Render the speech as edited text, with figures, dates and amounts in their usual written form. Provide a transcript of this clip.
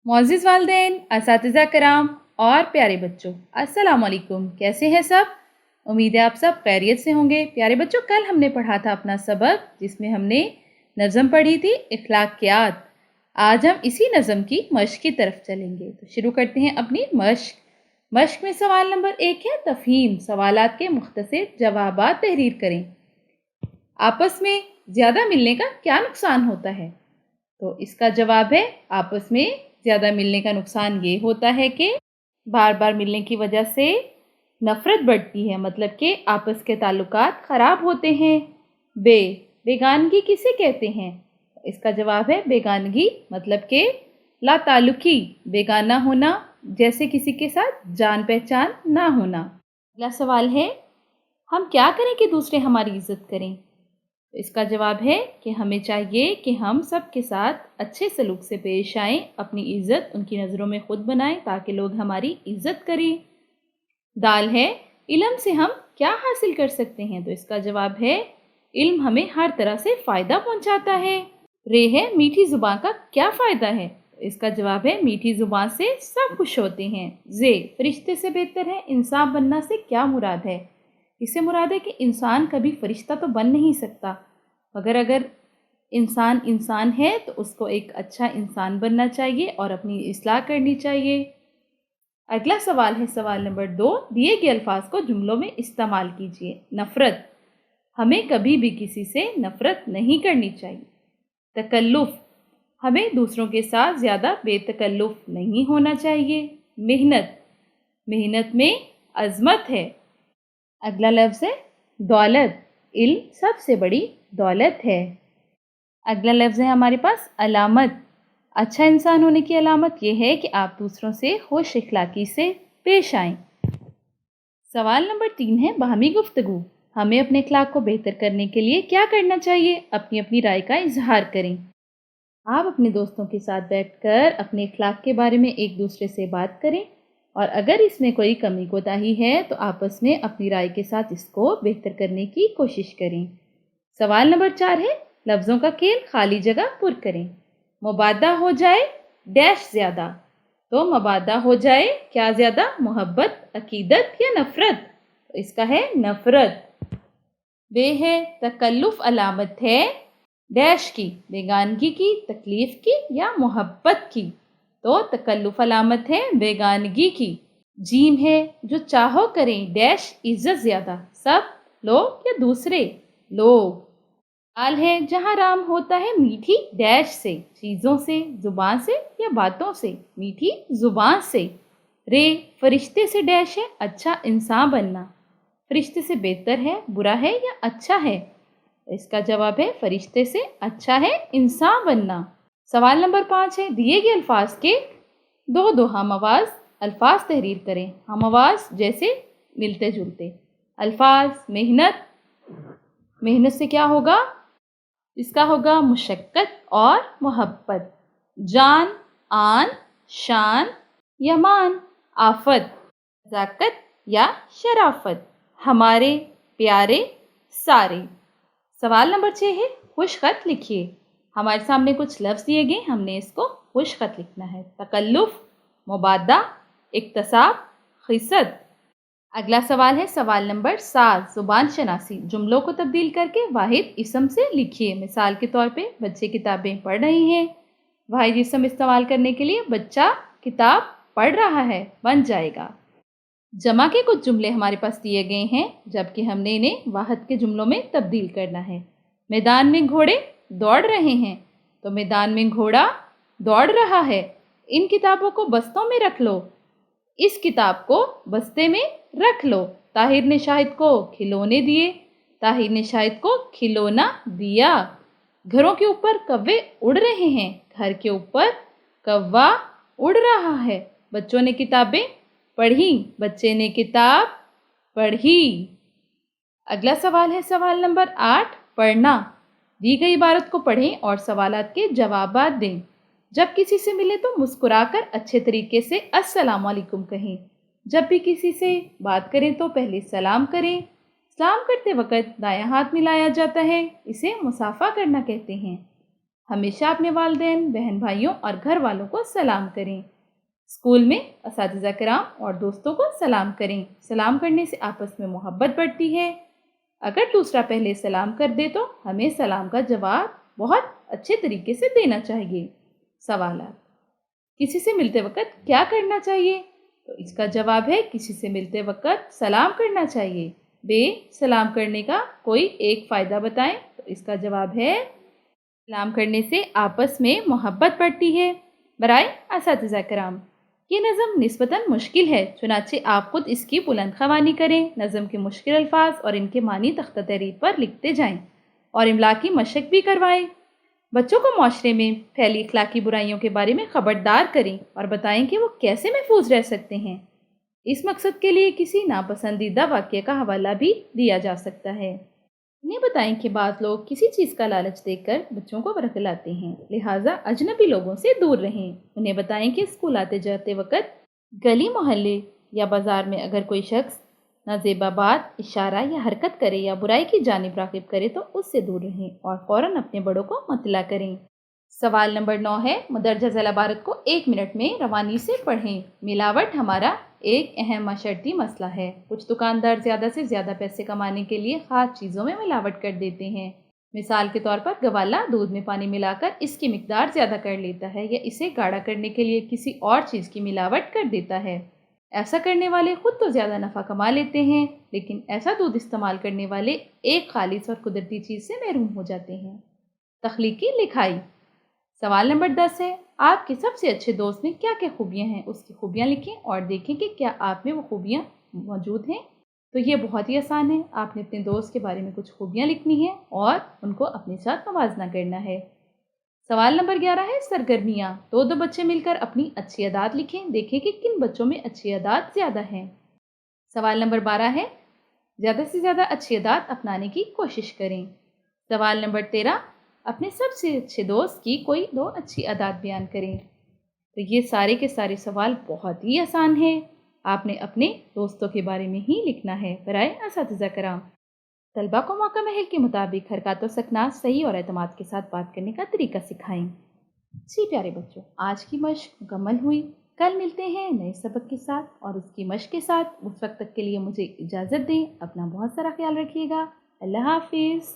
मुअज़्ज़िज़ वालिदैन, असातिज़ा कराम और प्यारे बच्चों, अस्सलाम वालेकुम। कैसे हैं सब? उम्मीद है आप सब खैरियत से होंगे। प्यारे बच्चों, कल हमने पढ़ा था अपना सबक जिसमें हमने नज़म पढ़ी थी इख़्लाक़ियात। आज हम इसी नज़म की मश्क की तरफ चलेंगे। तो शुरू करते हैं अपनी मश्क। मश्क में सवाल नंबर 1 है तफ़हीम, सवालात के मुख्तसर जवाबात तहरीर करें। आपस में ज़्यादा मिलने का क्या नुकसान होता है? तो इसका जवाब है आपस में ज़्यादा मिलने का नुकसान ये होता है कि बार बार मिलने की वजह से नफ़रत बढ़ती है, मतलब कि आपस के ताल्लुकात ख़राब होते हैं। बेगानगी किसे कहते हैं? इसका जवाब है बेगानगी मतलब कि लाताल्लुकी, बेगाना होना, जैसे किसी के साथ जान पहचान ना होना। अगला सवाल है हम क्या करें कि दूसरे हमारी इज़्ज़त करें? तो इसका जवाब है कि हमें चाहिए कि हम सब के साथ अच्छे सलूक से पेश आएं, अपनी इज़्ज़त उनकी नज़रों में ख़ुद बनाएं ताकि लोग हमारी इज़्ज़त करें। दाल है इल्म से हम क्या हासिल कर सकते हैं? तो इसका जवाब है इल्म हमें हर तरह से फ़ायदा पहुंचाता है। रे है मीठी ज़ुबान का क्या फ़ायदा है? तो इसका जवाब है मीठी ज़ुबान से सब खुश होते हैं। जे फरिश्ते से बेहतर है इंसान बनना से क्या मुराद है? इससे मुराद है कि इंसान कभी फरिश्ता तो बन नहीं सकता, मगर अगर इंसान इंसान है तो उसको एक अच्छा इंसान बनना चाहिए और अपनी इस्लाह करनी चाहिए। अगला सवाल है सवाल नंबर 2, दिए गए अल्फाज को जुमलों में इस्तेमाल कीजिए। नफ़रत, हमें कभी भी किसी से नफ़रत नहीं करनी चाहिए। तकल्लुफ़, हमें दूसरों के साथ ज़्यादा बेतकल्लुफ़ नहीं होना चाहिए। मेहनत, मेहनत में अज़मत है। अगला लफ्ज़ है दौलत, इल्म सबसे बड़ी दौलत है। अगला लफ्ज़ है हमारे पास अलामत, अच्छा इंसान होने की अलामत यह है कि आप दूसरों से खुश इखलाकी से पेश आएं। सवाल नंबर 3 है बाहमी गुफ्तगू, हमें अपने इखलाक को बेहतर करने के लिए क्या करना चाहिए? अपनी अपनी राय का इजहार करें। आप अपने दोस्तों के साथ बैठकर अपने इखलाक के बारे में एक दूसरे से बात करें और अगर इसमें कोई कमी कोताही है तो आपस में अपनी राय के साथ इसको बेहतर करने की कोशिश करें। सवाल नंबर 4 है लफ्ज़ों का खेल, खाली जगह पुर करें। मुबादा हो जाए डैश ज़्यादा, तो मुबादा हो जाए क्या ज़्यादा? मोहब्बत, अकीदत या नफ़रत? तो इसका है नफ़रत। बे है तकल्लुफ़ अलामत है डैश की, बेगानगी की, तकलीफ़ की या मोहब्बत की? तो तकल्लुफ़ अलामत है बेगानगी की। जीम है जो चाहो करें डैश इज़्ज़त ज़्यादा, सब लोग या दूसरे लोग। दाल है जहाँ राम होता है मीठी डैश से, चीज़ों से, ज़ुबान से या बातों से? मीठी ज़ुबान से। रे फरिश्ते से डैश है अच्छा इंसान बनना, फरिश्ते से बेहतर है, बुरा है या अच्छा है? इसका जवाब है फरिश्ते से अच्छा है इंसान बनना। सवाल नंबर 5 है दिए गए अल्फाज के दो दो हम आवाज़ अल्फाज तहरीर करें। हम आवाज़ जैसे मिलते जुलते अल्फाज। मेहनत, मेहनत से क्या होगा? इसका होगा मुशक्क़त और मोहब्बत। जान, आन, शान या मान। आफत, नज़ाकत या शराफत। हमारे, प्यारे, सारे। सवाल नंबर 6 है खुश ख़त लिखिए। हमारे सामने कुछ लफ्ज़ दिए गए, हमने इसको खुश ख़त लिखना है। तकल्लुफ़, मुबादा, इक्तसाब, खिसत। अगला सवाल है सवाल नंबर 7, ज़ुबान शनासी। जुमलों को तब्दील करके वाहिद इसम से लिखिए। मिसाल के तौर पे बच्चे किताबें पढ़ रहे हैं, वाहिद इसम इस्तेमाल करने के लिए बच्चा किताब पढ़ रहा है बन जाएगा। जमा के कुछ जुमले हमारे पास दिए गए हैं, जबकि हमने इन्हें वाहिद के जुमलों में तब्दील करना है। मैदान में घोड़े दौड़ रहे हैं, तो मैदान में घोड़ा दौड़ रहा है। इन किताबों को बस्तों में रख लो, इस किताब को बस्ते में रख लो। ताहिर ने शाहिद को खिलौने दिए, ताहिर ने शाहिद को खिलौना दिया। घरों के ऊपर कौवे उड़ रहे हैं, घर के ऊपर कौवा उड़ रहा है। बच्चों ने किताबें पढ़ी, बच्चे ने किताब पढ़ी। अगला सवाल है सवाल नंबर 8, पढ़ना। दी गई इबारत को पढ़ें और सवालात के जवाबात दें। जब किसी से मिले तो मुस्कुराकर अच्छे तरीके से अस्सलाम वालेकुम कहें। जब भी किसी से बात करें तो पहले सलाम करें। सलाम करते वक्त दायां हाथ मिलाया जाता है, इसे मुसाफा करना कहते हैं। हमेशा अपने वालिदैन, बहन भाइयों और घर वालों को सलाम करें। स्कूल में असातिज़ा किराम और दोस्तों को सलाम करें। सलाम करने से आपस में मोहब्बत बढ़ती है। अगर दूसरा पहले सलाम कर दे तो हमें सलाम का जवाब बहुत अच्छे तरीके से देना चाहिए। सवालात: किसी से मिलते वक्त क्या करना चाहिए? तो इसका जवाब है किसी से मिलते वक्त सलाम करना चाहिए। बे, सलाम करने का कोई एक फ़ायदा बताएं। तो इसका जवाब है सलाम करने से आपस में मोहब्बत बढ़ती है। बराए असातिज़ा किराम, ये नज़म निस्बतन मुश्किल है, चुनाचे आप खुद इसकी बुलंद ख़वानी करें। नज़म के मुश्किल अल्फाज और इनके मानी तख्ता तहरीर पर लिखते जाएं और इमला की मशक भी करवाएं। बच्चों को माशरे में फैली अखलाकी बुराइयों के बारे में खबरदार करें और बताएं कि वो कैसे महफूज रह सकते हैं। इस मकसद के लिए किसी नापसंदीदा वाक़ये का हवाला भी दिया जा सकता है। इन्हें बताएं कि बाद लोग किसी चीज़ का लालच देकर बच्चों को बरगलाते हैं, लिहाजा अजनबी लोगों से दूर रहें। उन्हें बताएं कि स्कूल आते जाते वक्त गली मोहल्ले या बाज़ार में अगर कोई शख्स नाजेबा बात, इशारा या हरकत करे या बुराई की जानिब राग़िब करे तो उससे दूर रहें और फ़ौरन अपने बड़ों को मुतला करें। सवाल नंबर 9 है, मुदर्रजा ज़ैल इबारत को 1 मिनट में रवानी से पढ़ें। मिलावट हमारा एक अहम माशरती मसला है। कुछ दुकानदार ज़्यादा से ज़्यादा पैसे कमाने के लिए ख़ास चीज़ों में मिलावट कर देते हैं। मिसाल के तौर पर गवाला दूध में पानी मिलाकर इसकी मिकदार ज़्यादा कर लेता है या इसे गाढ़ा करने के लिए किसी और चीज़ की मिलावट कर देता है। ऐसा करने वाले खुद तो ज़्यादा नफ़ा कमा लेते हैं, लेकिन ऐसा दूध इस्तेमाल करने वाले एक खालिस और कुदरती चीज़ से महरूम हो जाते हैं। तख्लीकी लिखाई। सवाल नंबर 10 है, आपके सबसे अच्छे दोस्त में क्या क्या खूबियाँ हैं? उसकी खूबियाँ लिखें और देखें कि क्या आप में वो खूबियाँ मौजूद हैं। तो ये बहुत ही आसान है। आपने अपने दोस्त के बारे में कुछ खूबियाँ लिखनी है और उनको अपने साथ मवाजना करना है। सवाल नंबर 11 है, सरगर्मियाँ। दो बच्चे मिलकर अपनी अच्छी आदत लिखें, देखें कि किन बच्चों में अच्छी आदत ज़्यादा है। सवाल नंबर 12 है, ज़्यादा से ज़्यादा अच्छी आदत अपनाने की कोशिश करें। सवाल नंबर 13, अपने सबसे अच्छे दोस्त की कोई 2 अच्छी आदत बयान करें। तो ये सारे के सारे सवाल बहुत ही आसान हैं। आपने अपने दोस्तों के बारे में ही लिखना है। बराए असातिज़ा कराम, तलबा को मौका महल के मुताबिक हरकत व सकनात सही और एतमाद के साथ बात करने का तरीका सिखाएं। जी प्यारे बच्चों, आज की मश्क मुकम्मल हुई। कल मिलते हैं नए सबक के साथ और उसकी मश्क के साथ। उस वक्त तक के लिए मुझे इजाज़त दें। अपना बहुत सारा ख्याल रखिएगा। अल्लाह हाफिज़।